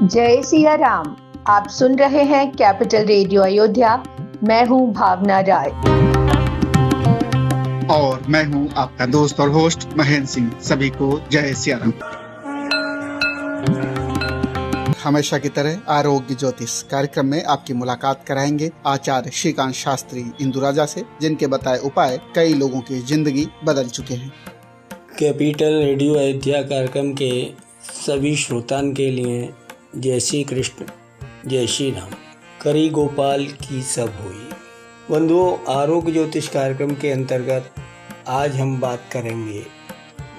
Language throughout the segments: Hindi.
जय सिया राम। आप सुन रहे हैं कैपिटल रेडियो अयोध्या। मैं हूं भावना राय और मैं हूं आपका दोस्त और होस्ट महेंद्र सिंह। सभी को जय सिया राम। हमेशा की तरह आरोग्य ज्योतिष कार्यक्रम में आपकी मुलाकात कराएंगे आचार्य श्रीकांत शास्त्री इंदुराजा से, जिनके बताए उपाय कई लोगों की जिंदगी बदल चुके हैं। कैपिटल रेडियो अयोध्या कार्यक्रम के सभी श्रोतान के लिए जय श्री कृष्ण, जय श्री राम। करी गोपाल की सब हुई। बंधुओं, आरोग्य ज्योतिष कार्यक्रम के अंतर्गत आज हम बात करेंगे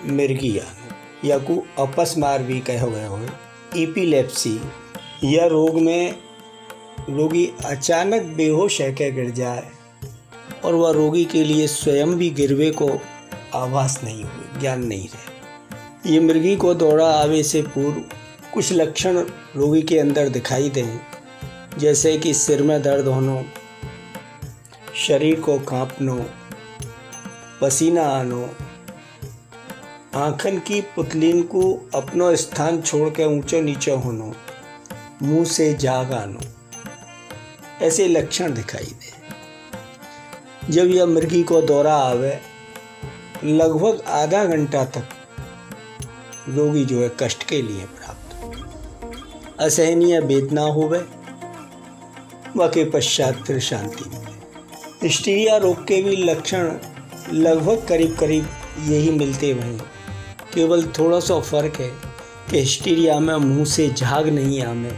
मिर्गी आनु या को अपस्मार भी कहा गया हो, एपिलेप्सी। यह रोग में रोगी अचानक बेहोश है गिर जाए और वह रोगी के लिए स्वयं भी गिरवे को आभास नहीं हुई, ज्ञान नहीं रहे। ये मिर्गी को दौरा आवे से पूर्व कुछ लक्षण रोगी के अंदर दिखाई दें, जैसे कि सिर में दर्द होना, शरीर को कांपना, पसीना आना, आँखन की पुतलीन को अपना स्थान छोड़ के ऊंचो नीचे होना, मुंह से झाग आना, ऐसे लक्षण दिखाई दे। जब यह मिर्गी को दौरा आवे लगभग आधा घंटा तक रोगी जो है कष्ट के लिए प्राप्त हो, असहनीय वेदना होवे, वके पश्चात फिर शांति मिले। हिस्टीरिया रोग के भी लक्षण लगभग करीब यही मिलते हैं। केवल थोड़ा सा फर्क है कि हिस्टीरिया में मुंह से झाग नहीं आमे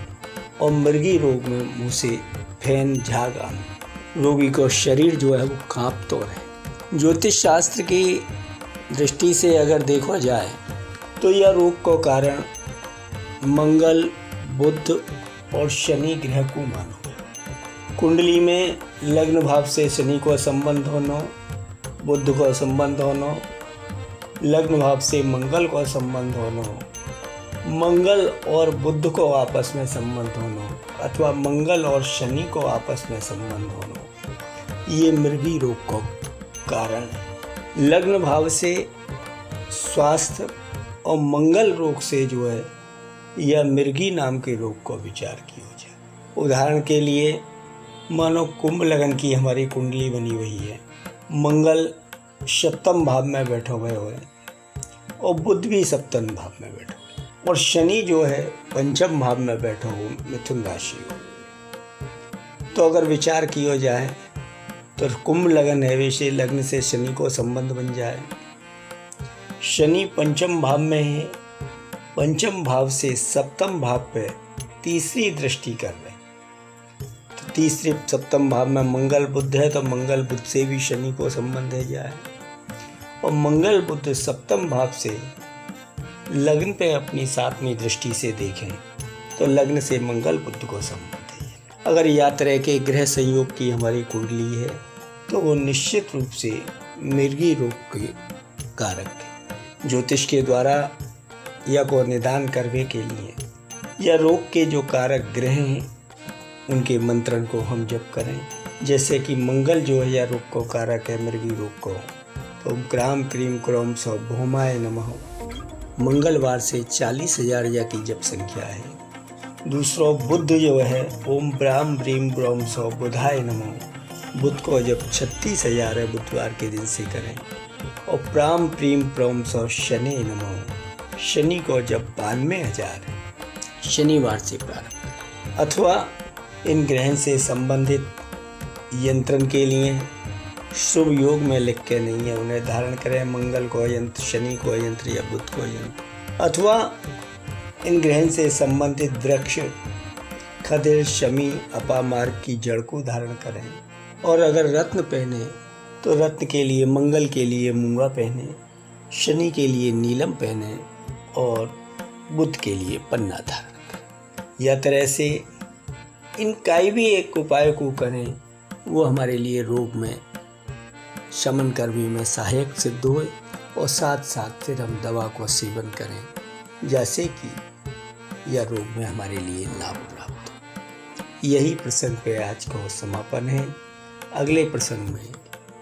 और मिर्गी रोग में मुंह से फैन झाग आमे। रोगी को शरीर जो है वो कांप तो रहे। ज्योतिष शास्त्र की दृष्टि से अगर देखा जाए तो यह रोग का कारण मंगल, बुध और शनि ग्रह को मानो। कुंडली में लग्न भाव से शनि को संबंध होना, बुध को संबंध होना, लग्न भाव से मंगल को संबंध होना, मंगल और बुध को आपस में संबंध होना अथवा मंगल और शनि को आपस में संबंध होना, ये मिर्गी रोग का कारण है। लग्न भाव से स्वास्थ्य और मंगल रोग से जो है यह मिर्गी नाम के रोग को विचार किया जाए। उदाहरण के लिए मानो कुंभ लगन की हमारी कुंडली बनी हुई है, मंगल सप्तम भाव में बैठे हुए हैं और बुध भी सप्तम भाव में बैठे हुए और शनि जो है पंचम भाव में बैठे हुए मिथुन राशि हो। तो अगर विचार किया जाए तो कुंभ लगन है, वैसे लग्न से शनि को संबंध बन जाए। शनि पंचम भाव में है, पंचम भाव से सप्तम भाव पे तीसरी दृष्टि कर रहे हैं। तो तीसरे सप्तम भाव में मंगल बुध है, तो मंगल बुध से भी शनि को संबंध है जाए और मंगल बुध सप्तम भाव से लग्न पे अपनी सातवीं दृष्टि से देखें तो लग्न से मंगल बुध को संबंध है। अगर यात्रा के ग्रह संयोग की हमारी कुंडली है तो वो निश्चित रूप से मिर्गी रोग के कारक है। ज्योतिष के द्वारा या को निदान करने के लिए या रोग के जो कारक ग्रह हैं उनके मंत्रण को हम जप करें। जैसे कि मंगल जो है या रोग को कारक है मिर्गी रोग को, तो ग्राम क्रीम क्रोम सौ भौमाय नमः मंगलवार से 40,000 या की जप संख्या है। दूसरा बुध जो है ओम ब्राम ब्रीम ब्रोम सौ बुधाय नमः, बुध को जब 36,000 है बुधवार के दिन से करें। और प्राम प्रीम प्रोम सौ शनि नमः, शनि को जब 92,000 है शनिवार से प्रारंभ। अथवा इन ग्रहण से संबंधित यंत्रण के लिए शुभ योग में लिख के नहीं है उन्हें धारण करें। मंगल को यंत्र, शनि को यंत्र या बुध को यंत्र। अथवा इन ग्रहण से संबंधित वृक्ष खदिर, शमी, अपामार्ग की जड़ को धारण करें। और अगर रत्न पहने तो रत्न के लिए मंगल के लिए मूंगा पहने, शनि के लिए नीलम पहने और बुध के लिए पन्ना धारण करें। यह तरह से इनका भी एक उपाय को करें वो हमारे लिए रोग में शमन करने में सहायक सिद्ध होए और साथ साथ फिर हम दवा को सेवन करें जैसे कि यह रोग में हमारे लिए लाभ प्राप्त हो। यही प्रसंग पे आज का समापन है। अगले प्रसंग में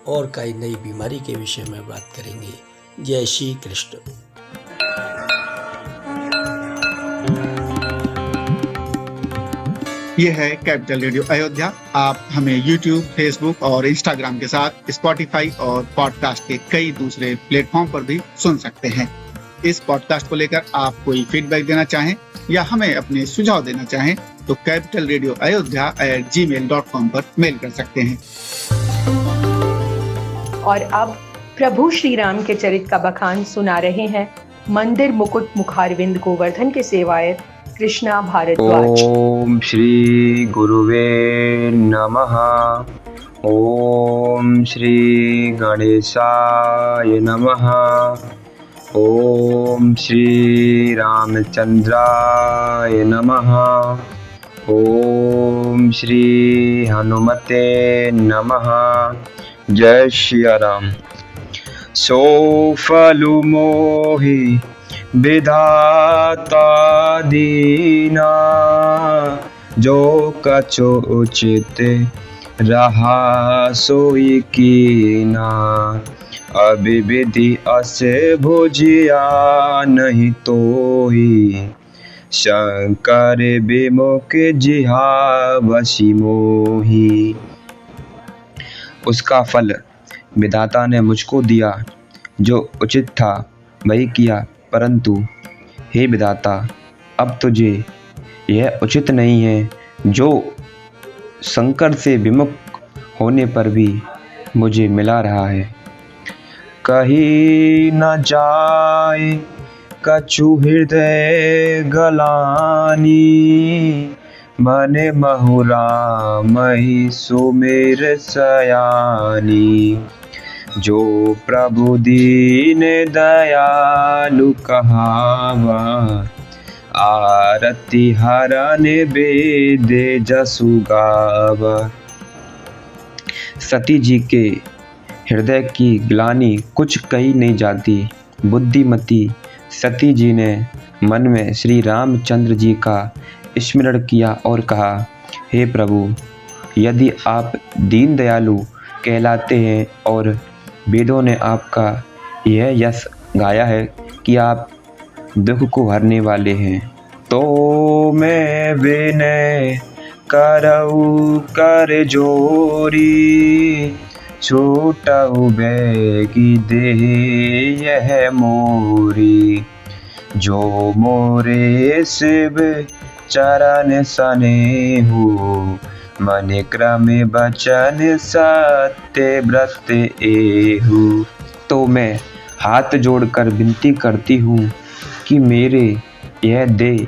और कई नई बीमारी के विषय में बात करेंगे। जय श्री कृष्ण। ये है कैपिटल रेडियो अयोध्या। आप हमें YouTube, Facebook और Instagram के साथ Spotify और पॉडकास्ट के कई दूसरे प्लेटफॉर्म पर भी सुन सकते हैं। इस पॉडकास्ट को लेकर आप कोई फीडबैक देना चाहें या हमें अपने सुझाव देना चाहें तो capitalradioayodhya@gmail.com पर मेल कर सकते हैं। और अब प्रभु श्री राम के चरित का बखान सुना रहे हैं मंदिर मुकुट मुखारविंद गोवर्धन के सेवायत कृष्णा भारद्वाज। ओम श्री गुरुवे नमः। ओम श्री गणेशाय नमः। ओम श्री रामचंद्राय नमः। ओम श्री हनुमते नमः। जय श्री राम। सो फलु मोहि विधाता दीना, जो कछु उचित रहा सोई कीना। अभी विधि असे भुजिया नहीं तोही, शंकर विमुख जिहा वशी मोही। उसका फल विधाता ने मुझको दिया, जो उचित था वही किया, परंतु हे विधाता, अब तुझे यह उचित नहीं है जो शंकर से विमुख होने पर भी मुझे मिला रहा है। कहीं न जाए कछु हृदय गलानी, मने महुरा मही सुमेर सयानी। जो प्रभु दीन दयालु कहावा, आरती हरन वेद जसु गावा। सती जी के हृदय की ग्लानि कुछ कही नहीं जाती। बुद्धिमती सती जी ने मन में श्री रामचंद्र जी का स्मरण किया और कहा, हे प्रभु, यदि आप दीन दयालु कहलाते हैं और वेदों ने आपका यह यश गाया है कि आप दुख को हरने वाले हैं, तो मैं विनय करऊ कर जोरी। छूटऊ बैगी देह यह मोरी, जो मोरे शिव चरण सनेहु। मन क्रम बचन सत्य व्रत एहु। तो मैं हाथ जोड़कर विनती करती हूँ कि मेरे यह देह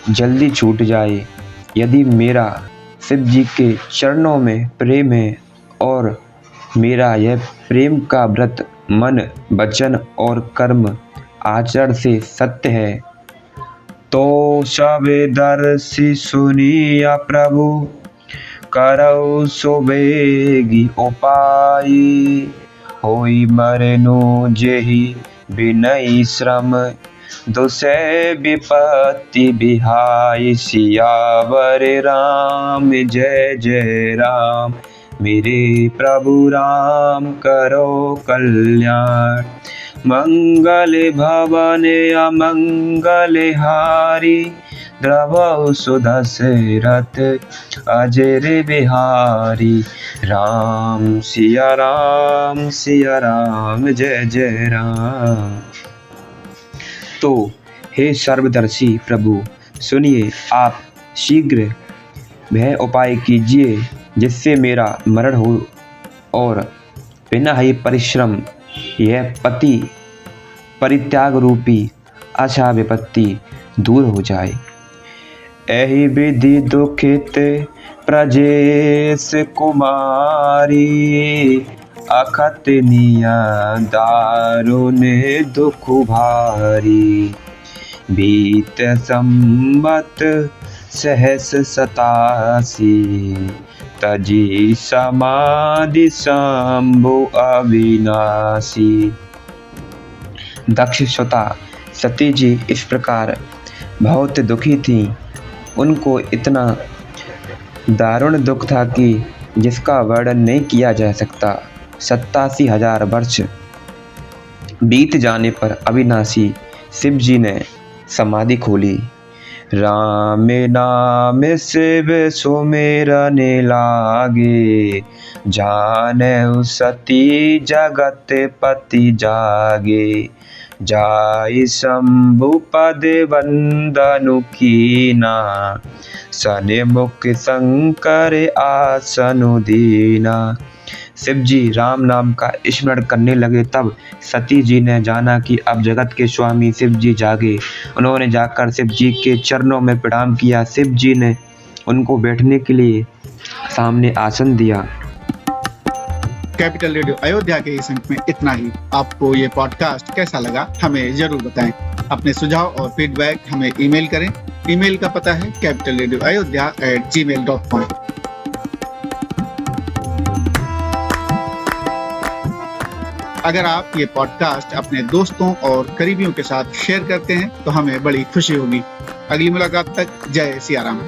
जल्दी छूट जाए। यदि मेरा शिव जी के चरणों में प्रेम है और मेरा यह प्रेम का व्रत मन, वचन और कर्म आचरण से सत्य है, तो सब दर्शी सुनिया प्रभु। करौ सुबेगी उपाई, होई मरनु जेहि बिनई श्रम। दुसै विपत्ति बिहाई, सियावर राम जय जय राम। मेरे प्रभु राम करो कल्याण, मंगल भवन अमंगल हारी। द्रवौ सुदशरथ अजर बिहारी, राम सिया राम जय जय राम। तो हे सर्वदर्शी प्रभु, सुनिए, आप शीघ्र वह उपाय कीजिए जिससे मेरा मरण हो और बिना ही परिश्रम यह पति परित्याग रूपी अशा विपत्ति दूर हो जाए। एहि विधि दुखित प्रजेश कुमारी, अखत निया दारुण दुख भारी। बीत संवत सहस 87, तजी समाधि शंभु अविनाशी। दक्ष श्रोता सती जी इस प्रकार बहुत दुखी थीं। उनको इतना दारुण दुख था कि जिसका वर्णन नहीं किया जा सकता। 87,000 वर्ष बीत जाने पर अविनाशी शिव जी ने समाधि खोली। राम नाम शिव सुमिरन लागे, जानहु सती जगत पति जागे। जाय शंभु पद वंदनु कीना, सन्मुख शंकर आसनु दीना। शिव जी राम नाम का स्मरण करने लगे, तब सती जी ने जाना कि अब जगत के स्वामी शिव जी जागे। उन्होंने जाकर शिव जी के चरणों में प्रणाम किया। शिव जी ने उनको बैठने के लिए सामने आसन दिया। कैपिटल रेडियो अयोध्या के इस अंक में इतना ही। आपको ये पॉडकास्ट कैसा लगा हमें जरूर बताएं। अपने सुझाव और फीडबैक हमें ईमेल करें। ईमेल का पता है capitalradioayodhya@gmail.com। अगर आप ये पॉडकास्ट अपने दोस्तों और करीबियों के साथ शेयर करते हैं तो हमें बड़ी खुशी होगी। अगली मुलाकात तक जय सिया राम।